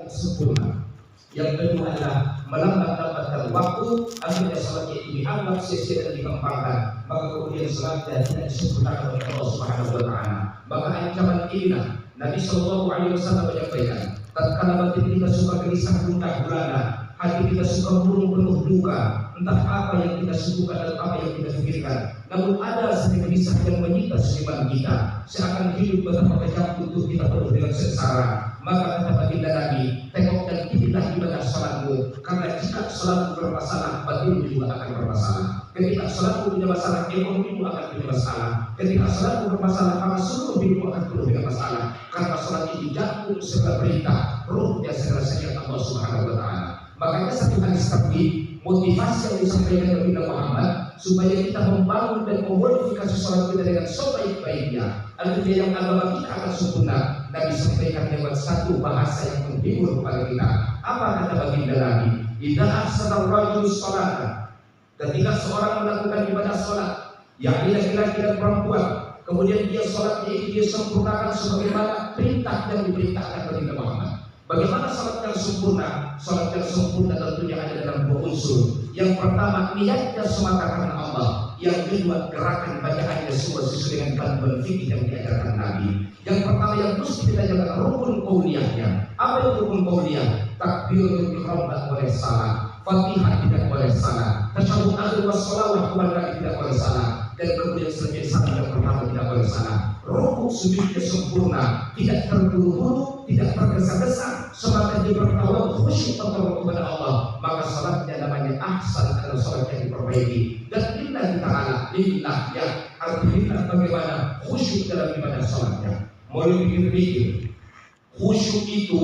sempurna. Yang kedua adalah melambat-lambatkan waktu akhirnya salatnya ini dianggap sia-sia dan dikempangkan, maka kemudian salatnya tidak disempurnakan oleh Allah Subhanahu wa taala. Maka ancaman inilah Nabi sallallahu alaihi wasallam menyampaikan, tatkala batin kita suka gelisah gundah gulana, hati kita suka murung penuh duka, entah apa yang kita subuhkan dan apa yang kita pikirkan, namun ada sedikit gelisah yang menyita seiman kita, seakan hidup betapa kejam tubuh kita penuh dengan sengsara. Maka kata baginda Nabi, tengok dan ikutilah ibadah salatmu, karena jika salatmu bermasalah, batinmu juga akan bermasalah. Ketika salatmu punya masalah, ekonomimu akan punya masalah. Ketika salatmu bermasalah, maka seluruh hidupmu akan penuh dengan masalah. Karena salat ini jatuh segala perintah, ruhnya segala syariat Allah Subhanahu wa taala. Makanya satu hadis tadi, motivasi yang disampaikan oleh Nabi Muhammad supaya kita membangun dan memodifikasi salat kita dengan sebaik-baiknya. Artinya yang agama kita akan sempurna. Nabi sampaikan lewat satu bahasa yang menghibur kepada kita. Apa kata baginda Nabi? Idza ahsana ar-rajulu sholata. Ketika seorang melakukan ibadah salat, yakni laki-laki dan perempuan, kemudian dia salatnya itu dia sempurnakan sebagaimana perintah yang diperintahkan baginda Muhammad. Bagaimana salat yang sempurna? Salat yang sempurna tentunya ada dalam dua unsur. Yang pertama, niatnya semata karena Allah. Yang kedua, gerakan bacaannya semua sesuai dengan panduan fikih yang diajarkan Nabi. Yang pertama yang mesti kita jaga rukun qauliyahnya. Apa itu rukun qauliyah? Takbirul ihram tidak boleh salah, Fatihah tidak boleh salah, tasyahhud akhir wassalawat kepada Nabi tidak boleh salah, dan kemudian selesai salat yang pertama tidak boleh salah. Rukun sujudnya sempurna, tidak terburu-buru, tidak tergesa-gesa, semata dia bertawaf khusyuk kepada Allah, maka salatnya namanya ahsan, karena salat yang diperbaiki. Dan lillahi ta'ala, lillah ya, artinya bagaimana khusyuk dalam ibadah salatnya. Mulai pikir-pikir, khusyuk itu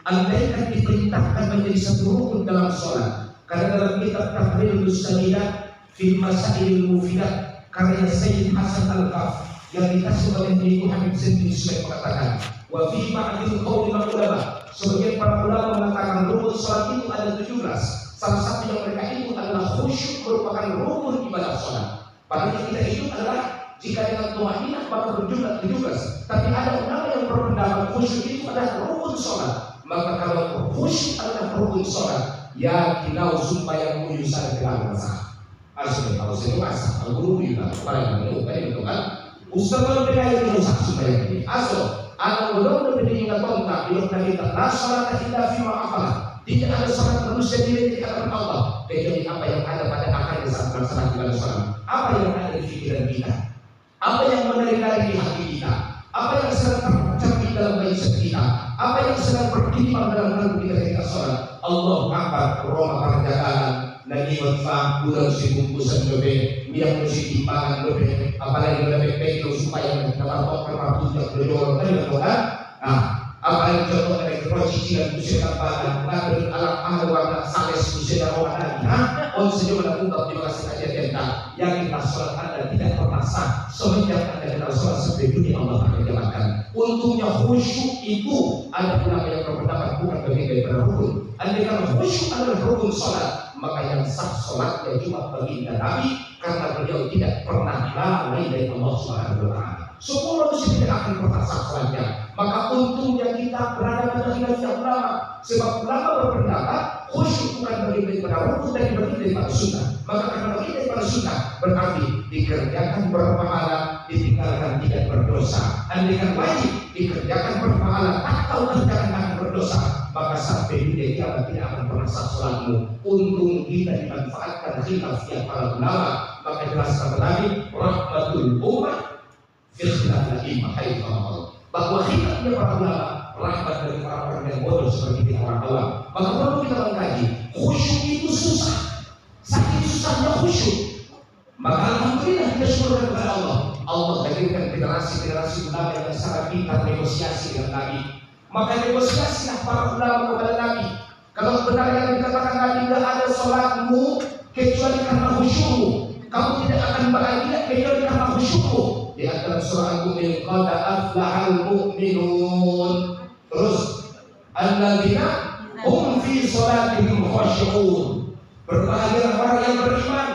andaikan diperintahkan menjadi satu rukun dalam salat. Karena dalam kitab Tahrirus Salilat fil Masailil Mufidat karya Sayyid Hasan Al-Qaf yang dikasih oleh Ibu Habib Zain Suhaib mengatakan, wa fi ba'dil qauli ulama, sebagian para ulama mengatakan rukun salat itu ada 17. Salah satu yang mereka itu adalah khusyuk merupakan rukun ibadah salat. Padahal yang kita itu adalah jika dengan tumaninah maka berjumlah 17. Tapi ada ulama yang berpendapat khusyuk itu adalah rukun salat. Maka kalau khusyuk adalah rukun salat, ya kinau supaya muyusan kelam masa. Asli kalau saya masa, kalau guru kita pada itu betul kan? Ustaz kalau beda yang rusak supaya ini. Asal anak belum lebih ingat kontak, yang tadi kita salat tidak fi ma'afalah. Tidak ada salat manusia diri di hadapan Allah kecuali apa yang ada pada akalnya saat melaksanakan ibadah salat. Apa yang ada di pikiran kita? Apa yang menari-nari di hati kita? Apa yang sedang tercermin dalam mindset kita? Apa yang sedang berkimpang dalam kalbu kita ketika salat? Allah akbar, Roma perjalanan, lagi berfah, bulan bungkusan lebih, yang mesti timbangan lebih, apalagi lebih baik supaya dapat waktu yang berdorong tadi kan? Nah, apalagi contoh dari prosesi dan usia kampanye, ngadil alam ahli warna sales usia dan warna lagi. On sejauh melakukan terima kasih kajian tentang yang kita salat Anda tidak pernah sah semenjak Anda kenal salat sampai dunia Allah akan jalankan. Untungnya khusyuk itu ada ulama yang berpendapat bukan bagian daripada rukun. Andai kalau khusyuk adalah rukun salat, maka yang sah salatnya cuma baginda Nabi karena beliau tidak pernah lalai dari Allah Subhanahu wa taala. Semua manusia tidak akan pernah sah salatnya. Maka untungnya kita berada pada khilafiyah ulama, sebab ulama berpendapat khusyuk bukan bagian daripada rukun dan bagian daripada sunnah. Maka karena bagian daripada sunnah berarti dikerjakan berpahala, ditinggalkan tidak berdosa. Andaikan wajib dikerjakan berpahala atau kerjakan akan berdosa, maka sampai dunia kiamat tidak akan pernah sah salatmu. Untung kita dimanfaatkan khilafiyah para ulama. Maka jelas kata Nabi, rahmatul ummah fi khilafil imam haitsu bahwa khilafnya para ulama rahmat dari orang-orang yang bodoh seperti kita orang awam. Maka perlu kita mengkaji khusyuk itu susah, saking susahnya khusyuk. Maka alhamdulillah kita syukur kepada Allah. Allah hadirkan generasi-generasi ulama yang sangat pintar negosiasi dengan Nabi. Maka negosiasilah para ulama kepada Nabi. Kalau benar yang dikatakan Nabi tidak ada salatmu kecuali karena khusyukmu, kamu tidak akan bahagia kecuali karena khusyukmu. Di antara surah Al-Mu'min, qad aflahal mu'minun. Terus alladzina hum fi salatihim khashi'un. Berbahagia orang yang beriman.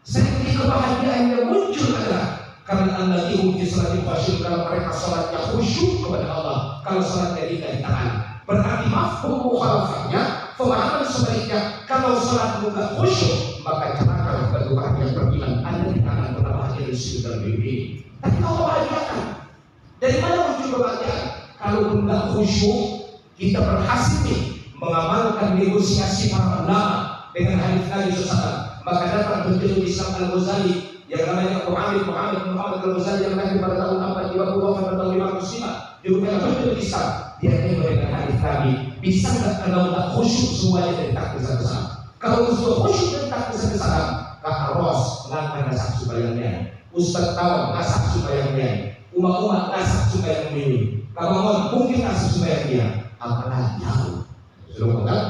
Saking kebahagiaan yang muncul adalah karena alladzina hum fi salatihim khashi'un, kalau mereka salatnya khusyuk kepada Allah, kalau salatnya tidak ditahan. Berarti mafhum mukhalafatnya, pemahaman sebaliknya, kalau salat bukan khusyuk, maka celaka bagi orang yang beriman. Anda tidak akan pernah bahagia di surga ini. Tapi kalau bahagiakan, dari mana muncul kebahagiaan? Kalau tidak khusyuk, kita berhasil nih mengamalkan negosiasi para ulama dengan hadis Nabi SAW. Maka datang penjuru Islam Al-Ghazali yang namanya Muhammad Al-Ghazali yang lahir pada tahun 450 pada tahun 505. Juga penjuru Islam. Dia memberikan hadis Nabi. Bisa nggak kalau tidak khusyuk semuanya dari takbir sampai salam? Kalau sudah khusyuk dari takbir sampai salam, Kak Ros ngangkat nasak subayangnya, Ustaz Tawam nasak subayangnya, umat nasak subayang ini. Kalau mungkin nasak subayang dia, apalagi jauh. Sudah betul?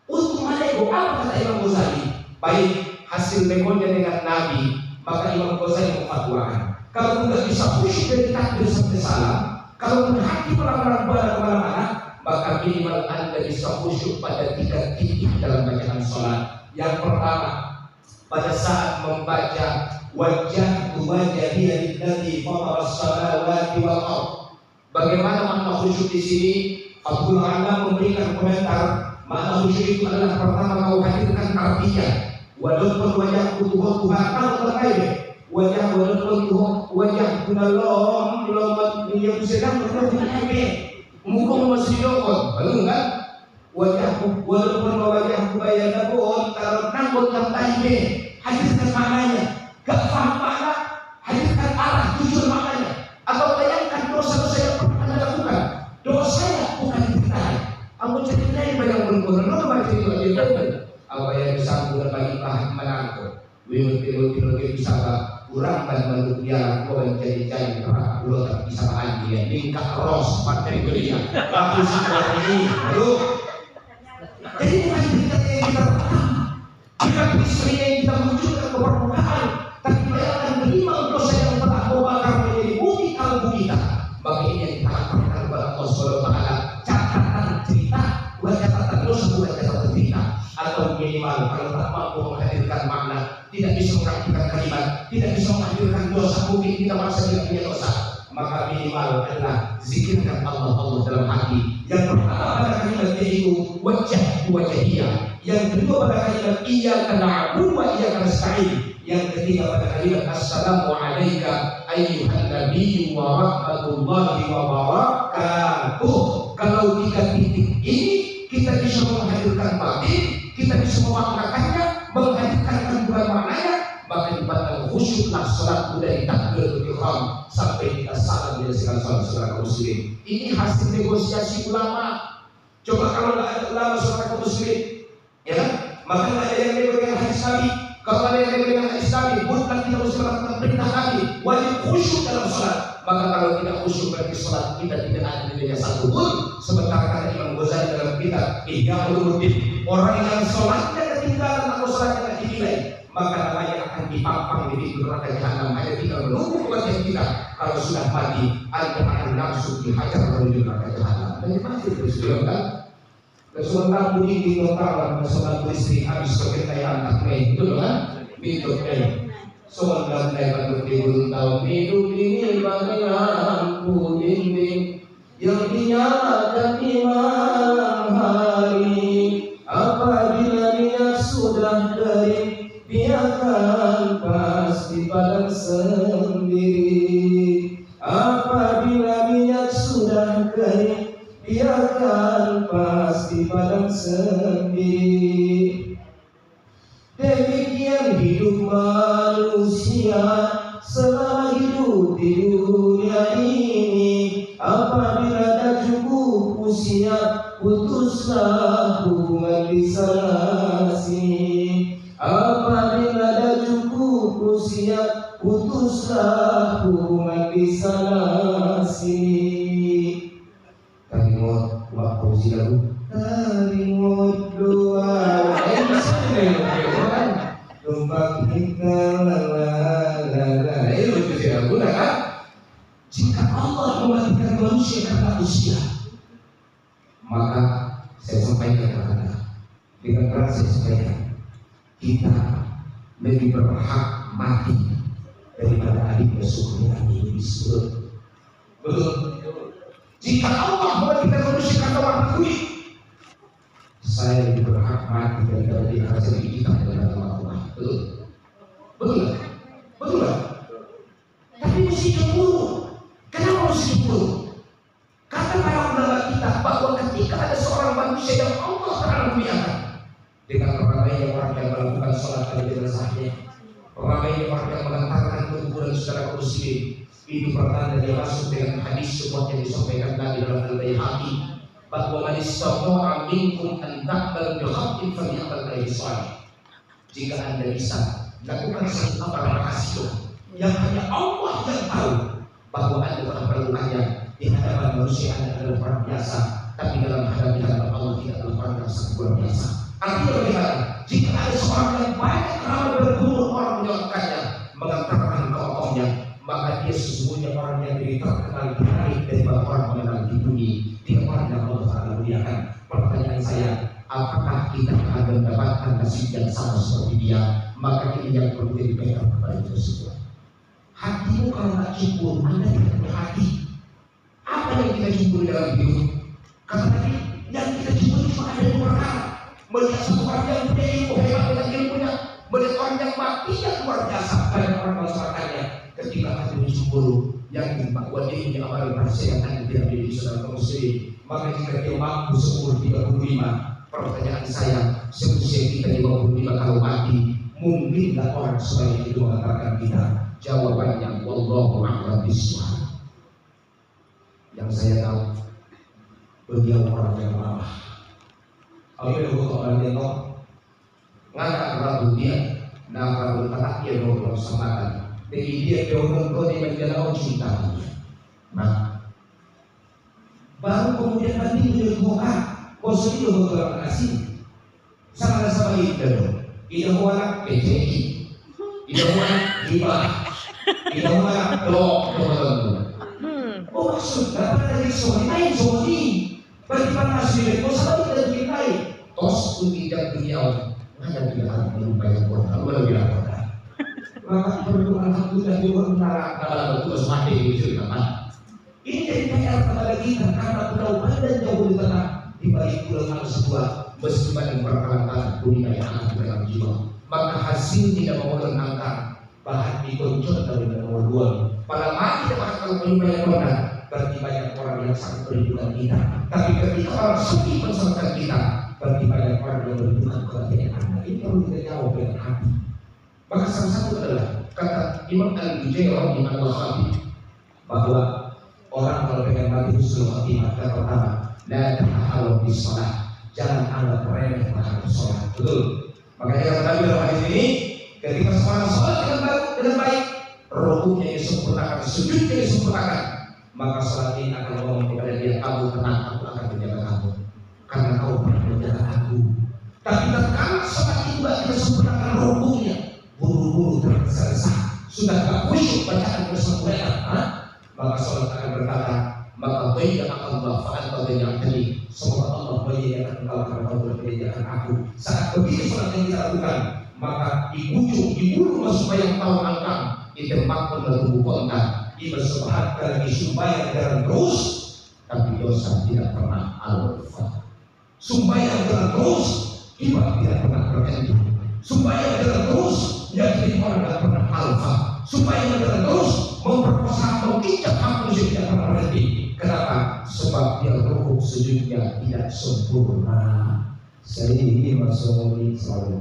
Untuk mana itu? Apa kata Imam Ghazali? Baik hasil rekodnya dengan Nabi, maka Imam Ghazali memfatwakan. Kalau tidak bisa khusyuk dari takbir sampai salam, kalau hati orang-orang berada kemana-mana, maka minimal Anda bisa khusyuk pada 3 titik dalam bacaan sholat. Yang pertama, pada saat membaca wajah wajhiya lillazi fataras samawati wal ardh. Bagaimana makna khusyuk di sini? Abdul Alam memberikan komentar. Makna khusyuk itu adalah pertama kau hadirkan artinya. Walaupun wajah kutuh Tuhan kalau terkait wajah kunalom lomat yang sedang berkaitan muka masih dokon, betul kan? Wajahku walaupun wajahku bayar pun kalau nanggut tentang hadirkan maknanya, gak faham makna, hadirkan arah tujuan maknanya. Atau bayangkan dosa-dosa yang pernah Anda lakukan, dosanya bukan ditahan. Aku ceritanya banyak berguna, lo baca itu lagi apa yang disambungkan bagi bahan menangkut, wibut-wibut bisa kurang dan menurut dia kau menjadi para pulau tak bisa bahan dia tingkat ros partai beliau aku sudah ini lalu jadi bukan cerita yang kita bukan istri yang kita munculkan ke permukaan, tapi bayangkan 5 dosa yang telah membakar menjadi bukti kalbu kita. Maka ini yang kita lakukan kepada Allah Subhanahu wa Ta'ala, catatan cerita bukan catatan dosa, bukan catatan cerita. Atau minimal kalau tak mampu menghadirkan makna, tidak bisa menghadirkan kalimat, tidak bisa menghadirkan dosa, mungkin kita merasa tidak punya dosa, maka minimal adalah zikirkan Allah dalam hati. Yang pertama pada kalimat yaitu wajhiya, yang kedua pada kalimat iyyaka na'budu wa iyyaka nasta'in, yang ketiga pada kalimat assalamu alayka ayyuhan nabiyyu wa rahmatullahi wa barakatuh. Kalau 3 titik ini kita bisa menghadirkan batin, kita bisa memaknakannya, menghadirkan kandungan maknanya, maka dibatal khusyuklah salat dari takbiratul ihram sampai kita salam menyelesaikan salat saudara muslim. Ini hasil negosiasi ulama. Coba kalau tidak ada ulama saudara muslim, ya kan? Maka tidak ada yang dengan hadis Nabi. Kalau ada yang dengan hadis Nabi, mutlak kita harus melakukan perintah Nabi, wajib khusyuk dalam salat. Maka kalau tidak khusyuk berarti salat kita tidak ada nilainya satu pun. Sementara kata Imam Ghazali dalam kitab Ihya Ulumuddin, orang yang salatnya ketinggalan atau salatnya tidak dinilai, maka namanya akan dipampang di pintu neraka jahanam. Hanya tinggal menunggu kematian kita. Kalau sudah mati, Anda akan langsung dihajar menuju neraka jahanam. Dan mati terus kan? Sementara bunyi di kota, sementara istri habis berkaitan anak itu kan? Hidup sementara mereka bertimbul tahun hidup ini bagi lampu dinding yang dinyalakan di malam hari. Apabila niat sudah kering, biarkan pasti padam sendiri. Apabila niat sudah kering, biarkan pasti padam sendiri. Demikian hidup manusia selama hidup di dunia ini. Apabila dah cukup usia, putuslah hubungan di sana sini. Apabila dah cukup usia, putuslah hubungan di sana sini. Tarimut waktu silaku. Tarimut doa. Tumpah kita itu tidak guna kan? Jika Allah mematikan manusia karena usia, maka saya sampaikan kepada Anda dengan keras, saya sampaikan kita lebih berhak mati daripada adiknya suku yang ini disebut. Betul. Jika Allah memberikan manusia kata warna kulit, saya lebih berhak mati daripada dia hasil kita dengan Allah. Betul? Betul? Betul? Tapi mesti cemburu. Kenapa mesti cemburu? Kata para ulama kita bahwa ketika ada seorang manusia yang Allah telah muliakan, dengan ramainya orang yang melakukan sholat pada jenazahnya, ramainya orang yang mengantarkan ke kuburan saudara kaum muslimin, itu pertanda dia masuk dengan hadis sebuah yang disampaikan Nabi dalam Al-Baihaqi, bahwa man istata'a minkum an ta'mal bi khaffin falyamal bihi shalih. Jika Anda bisa lakukan satu amal rahasia yang hanya Allah yang tahu, bahwa Anda telah melakukannya di hadapan manusia, Anda adalah orang biasa, tapi dalam hadapan Allah tidak adalah orang yang sangat luar biasa. Artinya bagaimana? Jika ada seorang yang banyak ramai bergumul orang menyelamatkannya, mengantarkan ke otomnya, maka dia sesungguhnya orang yang lebih terkenal di langit daripada orang mengenal di bumi. Dia orang yang Allah Ta'ala muliakan. Pertanyaan saya, apakah kita akan mendapatkan nasib yang sama seperti dia? Maka ini yang perlu jadi backup kepada itu semua. Hatimu kalau tak cukup, Anda tidak berhati. Apa yang kita cemburu dalam hidup? Kata tadi, yang kita cemburu cuma ada dua perkara. Melihat satu orang yang punya ilmu hebat dengan ilmunya, melihat orang yang matinya luar biasa banyak orang masyarakatnya. Ketika hati cemburu, yang bahwa dia punya amal rahasia yang ada di dalam diri saudara kaum muslimin, maka jika dia mampu seumur 35, pertanyaan saya, seusia kita di bawah 25 kalau mati, mungkinkah orang sebanyak itu mengatakan kita? Jawabannya, wallahu a'lam bishawab. Yang saya tahu, beliau orang yang ramah. Apa yang orang dia tahu? Ngakak rabu dia, nakal tak dia dorong samakan. Jadi dia dorong kau di menjaga cinta. Nah, baru kemudian nanti dia buka, kau sendiri berterima kasih. Sama-sama itu dong. Tidak mau anak PCI, tidak mau anak hibah, tidak mau anak blok, teman-teman. Oh maksud dapat dari suami lain suami bagaimana hasilnya? Kau salah tidak dimintai. Tos tidak beliau ada tidak melupakan kota, luar biasa. Maka perlu alhamdulillah di luar utara kalau betul mati itu kan. Ini jadi PR kepada kita karena pulau Pandan jauh di tengah di balik pulau sebuah meskipun yang berkelangkaan dunia yang akan dalam jiwa. Maka hasil tidak mengulang angka bahan dikoncot dari nomor 2. Pada mati dapat kalau menyumbang kota berarti banyak orang yang sangat beribukan kita. Tapi ketika orang sepi mensolkan kita, berarti banyak orang yang beribukan kepada Anda. Ini perlu kita jawab dengan hati. Maka salah satu adalah kata Imam Al-Bujairi rahimahullah bahwa orang kalau pengen mati husnul khatimah, kata pertama, la tahawwa bis shalah, jangan anggap remeh terhadap sholat. Betul. Makanya kata Nabi dalam hadis ini, ketika seorang sholat dengan baik, rukunya disempurnakan, sujudnya disempurnakan, maka sholat ini akan ngomong kepada dia, kamu tenang, aku akan menjaga kamu, karena kau pernah menjaga aku. Tapi tatkala sholat itu tidak disempurnakan rukunya, buru-buru tergesa-gesa, sudah tak khusyuk bacaan bersempurna, maka sholat akan berkata, maka baik akan bafaan kau yang tadi. Semoga Allah menyediakan engkau karena kau telah menyediakan aku. Saat begitu sholat yang kita lakukan, maka dibulu supaya yang tahu angka di tempat menubu kontak, di bersepahat lagi supaya jalan terus, tapi dosa tidak pernah alfa. Supaya jalan terus, ibadah tidak pernah berhenti. Supaya jalan terus, jadi orang tidak pernah alfa. Supaya jalan terus, memperkosa, menginjak hak manusia tidak pernah berhenti. Kenapa? Sebab dia rukuk sujudnya tidak sempurna. Saya ini masuk selalu